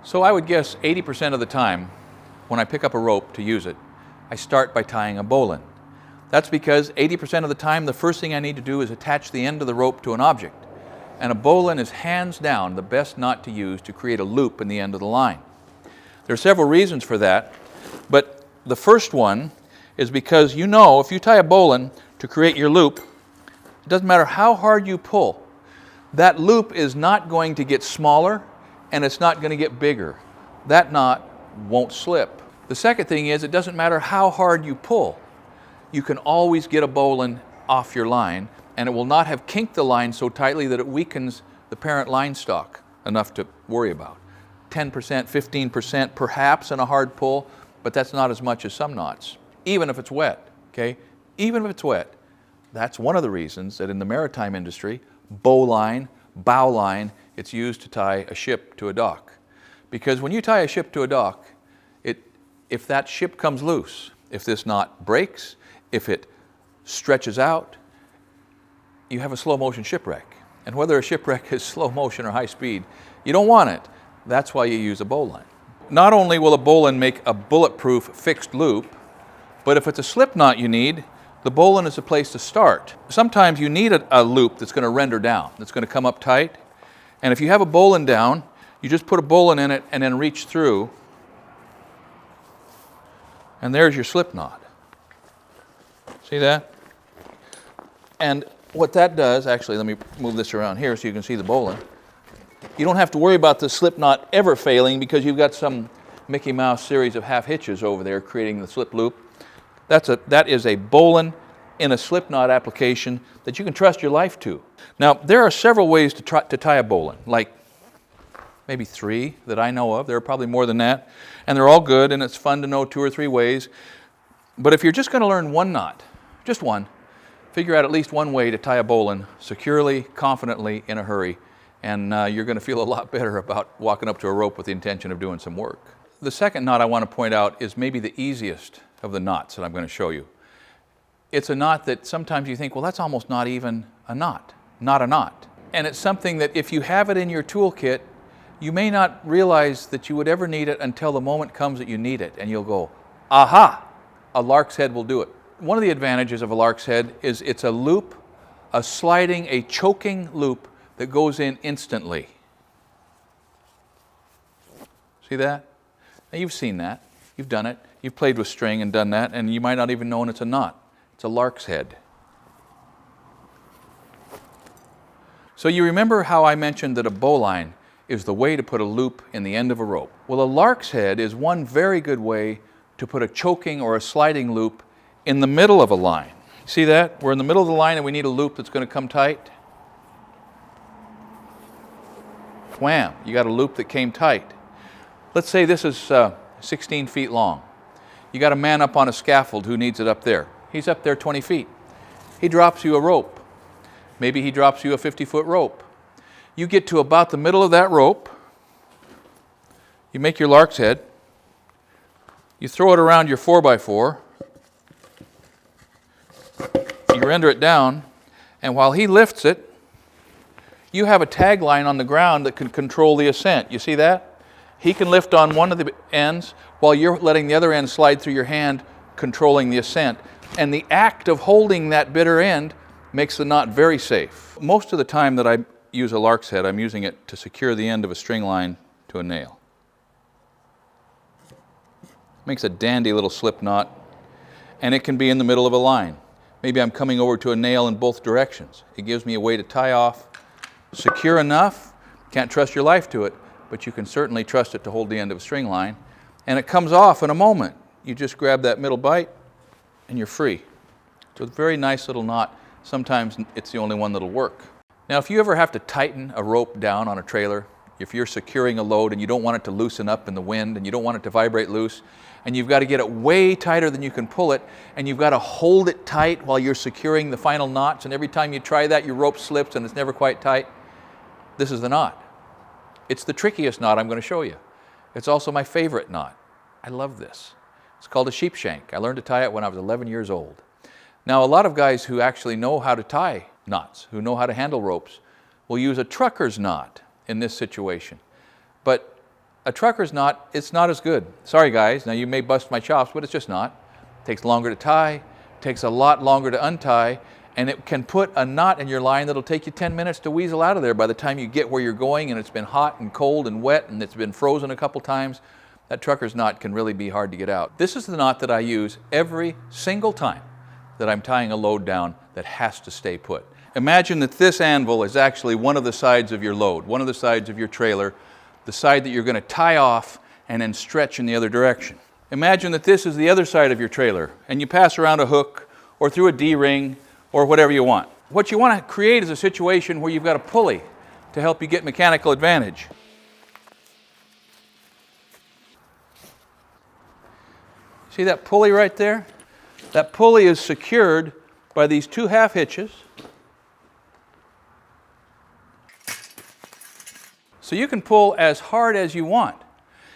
So I would guess 80% of the time when I pick up a rope to use it, I start by tying a bowline. That's because 80% of the time the first thing I need to do is attach the end of the rope to an object. And a bowline is hands down the best knot to use to create a loop in the end of the line. There are several reasons for that, but the first one is because you know if you tie a bowline to create your loop, it doesn't matter how hard you pull, that loop is not going to get smaller and it's not going to get bigger. That knot won't slip. The second thing is it doesn't matter how hard you pull. You can always get a bowline off your line and it will not have kinked the line so tightly that it weakens the parent line stock enough to worry about. 10%, 15% perhaps in a hard pull, but that's not as much as some knots, even if it's wet, okay? Even if it's wet. That's one of the reasons that in the maritime industry, bowline, bowline, it's used to tie a ship to a dock. Because when you tie a ship to a dock, if that ship comes loose, if this knot breaks, if it stretches out, you have a slow motion shipwreck. And whether a shipwreck is slow motion or high speed, you don't want it. That's why you use a bowline. Not only will a bowline make a bulletproof fixed loop, but if it's a slip knot you need, the bowline is a place to start. Sometimes you need a loop that's going to render down, that's going to come up tight. And if you have a bowline down, you just put a bowline in it and then reach through, and there's your slip knot. See that? And what that does, actually, let me move this around here so you can see the bowline. You don't have to worry about the slip knot ever failing because you've got some Mickey Mouse series of half hitches over there creating the slip loop. That is a bowline in a slip knot application that you can trust your life to. Now, there are several ways to tie a bowline, like maybe 3 that I know of. There are probably more than that. And they're all good, and it's fun to know 2 or 3 ways. But if you're just going to learn one knot, just one, figure out at least one way to tie a bowline securely, confidently, in a hurry, and you're going to feel a lot better about walking up to a rope with the intention of doing some work. The second knot I want to point out is maybe the easiest of the knots that I'm going to show you. It's a knot that sometimes you think, well, that's almost not even a knot. Not a knot. And it's something that if you have it in your toolkit, you may not realize that you would ever need it until the moment comes that you need it, and you'll go, aha, a Larks Head will do it. One of the advantages of a Larks Head is it's a loop, a sliding, a choking loop that goes in instantly. See that? Now you've seen that. You've done it. You've played with string and done that, and you might not even know it's a knot. It's a Larks Head. So you remember how I mentioned that a bowline is the way to put a loop in the end of a rope. Well, a Larks Head is one very good way to put a choking or a sliding loop in the middle of a line. See that? We're in the middle of the line and we need a loop that's going to come tight. Wham! You got a loop that came tight. Let's say this is 16 feet long. You got a man up on a scaffold who needs it up there. He's up there 20 feet. He drops you a rope. Maybe he drops you a 50-foot rope. You get to about the middle of that rope. You make your Larks Head. You throw it around your 4x4. You render it down. And while he lifts it, you have a tag line on the ground that can control the ascent. You see that? He can lift on one of the ends while you're letting the other end slide through your hand, controlling the ascent. And the act of holding that bitter end makes the knot very safe. Most of the time that I use a Larks Head, I'm using it to secure the end of a string line to a nail. Makes a dandy little slip knot, and it can be in the middle of a line. Maybe I'm coming over to a nail in both directions. It gives me a way to tie off, secure enough, can't trust your life to it, but you can certainly trust it to hold the end of a string line, and it comes off in a moment. You just grab that middle bite, and you're free. So it's a very nice little knot. Sometimes it's the only one that'll work. Now, if you ever have to tighten a rope down on a trailer, if you're securing a load and you don't want it to loosen up in the wind and you don't want it to vibrate loose, and you've got to get it way tighter than you can pull it, and you've got to hold it tight while you're securing the final knots, and every time you try that, your rope slips and it's never quite tight, this is the knot. It's the trickiest knot I'm going to show you. It's also my favorite knot. I love this. It's called a sheepshank. I learned to tie it when I was 11 years old. Now, a lot of guys who actually know how to tie knots, who know how to handle ropes, will use a trucker's knot in this situation. But A trucker's knot, it's not as good. Sorry guys, now you may bust my chops, but it's just not. It takes longer to tie, takes a lot longer to untie, and it can put a knot in your line that'll take you 10 minutes to weasel out of there by the time you get where you're going and it's been hot and cold and wet and it's been frozen a couple times. That trucker's knot can really be hard to get out. This is the knot that I use every single time that I'm tying a load down that has to stay put. Imagine that this anvil is actually one of the sides of your load, one of the sides of your trailer, the side that you're going to tie off and then stretch in the other direction. Imagine that this is the other side of your trailer and you pass around a hook or through a D-ring or whatever you want. What you want to create is a situation where you've got a pulley to help you get mechanical advantage. See that pulley right there? That pulley is secured by these two half hitches. So you can pull as hard as you want.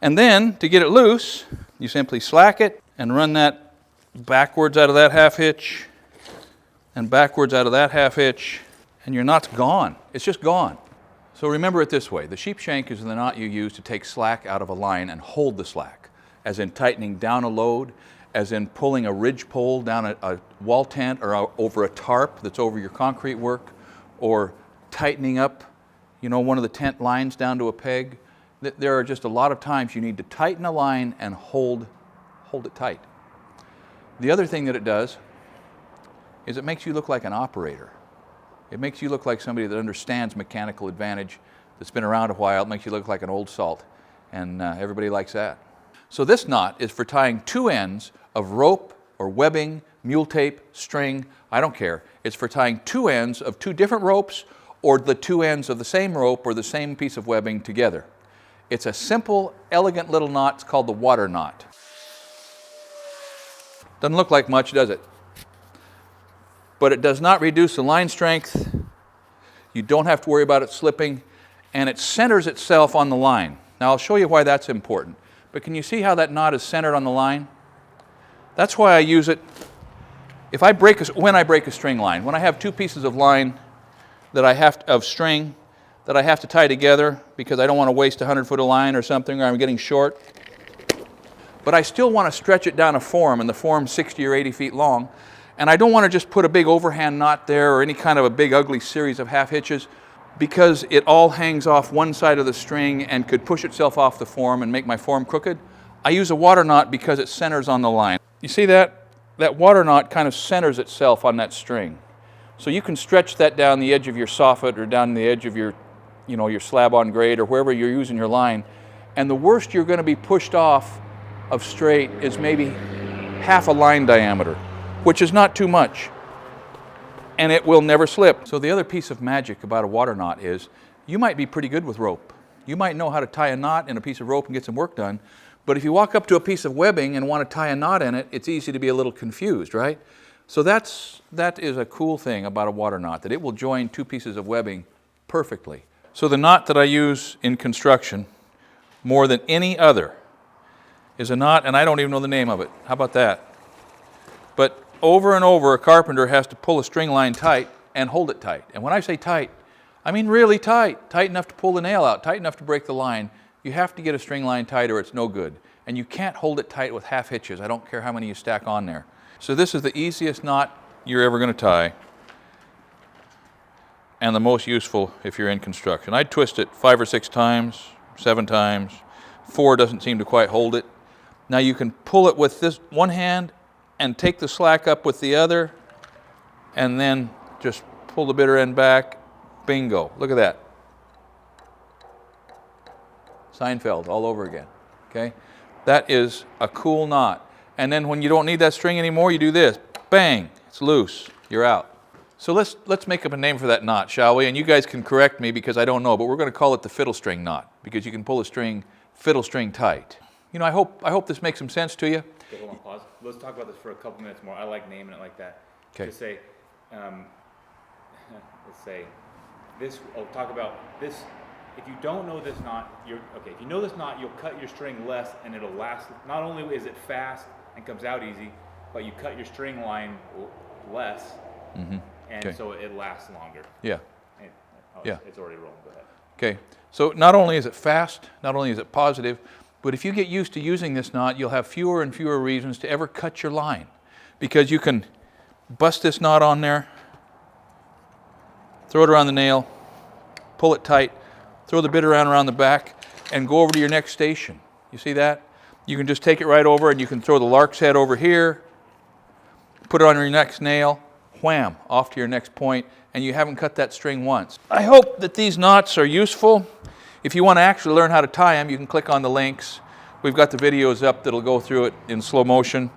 And then, to get it loose, you simply slack it and run that backwards out of that half hitch and backwards out of that half hitch, and your knot's gone. It's just gone. So remember it this way. The sheepshank is the knot you use to take slack out of a line and hold the slack, as in tightening down a load, as in pulling a ridge pole down a wall tent or over a tarp that's over your concrete work, or tightening up one of the tent lines down to a peg. There are just a lot of times you need to tighten a line and hold it tight. The other thing that it does is it makes you look like an operator. It makes you look like somebody that understands mechanical advantage, that's been around a while. It makes you look like an old salt, and everybody likes that. So this knot is for tying two ends of rope or webbing, mule tape, string, I don't care. It's for tying two ends of two different ropes or the two ends of the same rope or the same piece of webbing together. It's a simple, elegant little knot. It's called the water knot. Doesn't look like much, does it? But it does not reduce the line strength. You don't have to worry about it slipping, and it centers itself on the line. Now I'll show you why that's important. But can you see how that knot is centered on the line? That's why I use it. When I break a string line, when I have two pieces of line of string that I have to tie together because I don't want to waste 100 foot of line or something, or I'm getting short, but I still want to stretch it down a form, and the form's 60 or 80 feet long, and I don't want to just put a big overhand knot there or any kind of a big ugly series of half hitches, because it all hangs off one side of the string and could push itself off the form and make my form crooked. I use a water knot because it centers on the line. You see that? That water knot kind of centers itself on that string. So you can stretch that down the edge of your soffit or down the edge of your slab on grade or wherever you're using your line. And the worst you're going to be pushed off of straight is maybe half a line diameter, which is not too much. And it will never slip. So the other piece of magic about a water knot is you might be pretty good with rope. You might know how to tie a knot in a piece of rope and get some work done. But if you walk up to a piece of webbing and want to tie a knot in it, it's easy to be a little confused, right? So that is a cool thing about a water knot, that it will join two pieces of webbing perfectly. So the knot that I use in construction more than any other is a knot, and I don't even know the name of it. How about that? But over and over, a carpenter has to pull a string line tight and hold it tight. And when I say tight, I mean really tight. Tight enough to pull the nail out, tight enough to break the line. You have to get a string line tight or it's no good. And you can't hold it tight with half hitches. I don't care how many you stack on there. So this is the easiest knot you're ever going to tie, and the most useful if you're in construction. I'd twist it 5 or 6 times, 7 times. 4 doesn't seem to quite hold it. Now you can pull it with this one hand and take the slack up with the other, and then just pull the bitter end back. Bingo. Look at that. Seinfeld all over again. Okay? That is a cool knot. And then when you don't need that string anymore, you do this. Bang, it's loose, you're out. So let's make up a name for that knot, shall we? And you guys can correct me because I don't know, but we're going to call it the fiddle string knot because you can pull a string, fiddle string tight. I hope this makes some sense to you. Okay, hold on, pause. Let's talk about this for a couple minutes more. I like naming it like that. Okay. Just say, let's say, this, I'll talk about this. If you don't know this knot, if you know this knot, you'll cut your string less and it'll last. Not only is it fast and comes out easy, but you cut your string line less, and so it lasts longer. Yeah. It's already rolling. Go ahead. Okay, so not only is it fast, not only is it positive, but if you get used to using this knot, you'll have fewer and fewer reasons to ever cut your line, because you can bust this knot on there, throw it around the nail, pull it tight, throw the bit around the back, and go over to your next station. You see that? You can just take it right over, and you can throw the Larks Head over here, put it on your next nail, wham, off to your next point, and you haven't cut that string once. I hope that these knots are useful. If you want to actually learn how to tie them, you can click on the links. We've got the videos up that'll go through it in slow motion,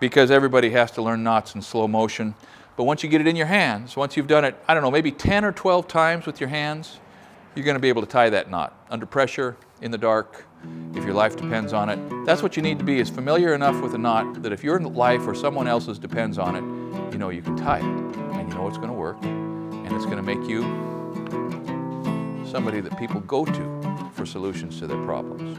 because everybody has to learn knots in slow motion. But once you get it in your hands, once you've done it, I don't know, maybe 10 or 12 times with your hands, you're going to be able to tie that knot under pressure, in the dark, if your life depends on it. That's what you need to be, is familiar enough with a knot that if your life or someone else's depends on it, you know you can tie it, and you know it's going to work, and it's going to make you somebody that people go to for solutions to their problems.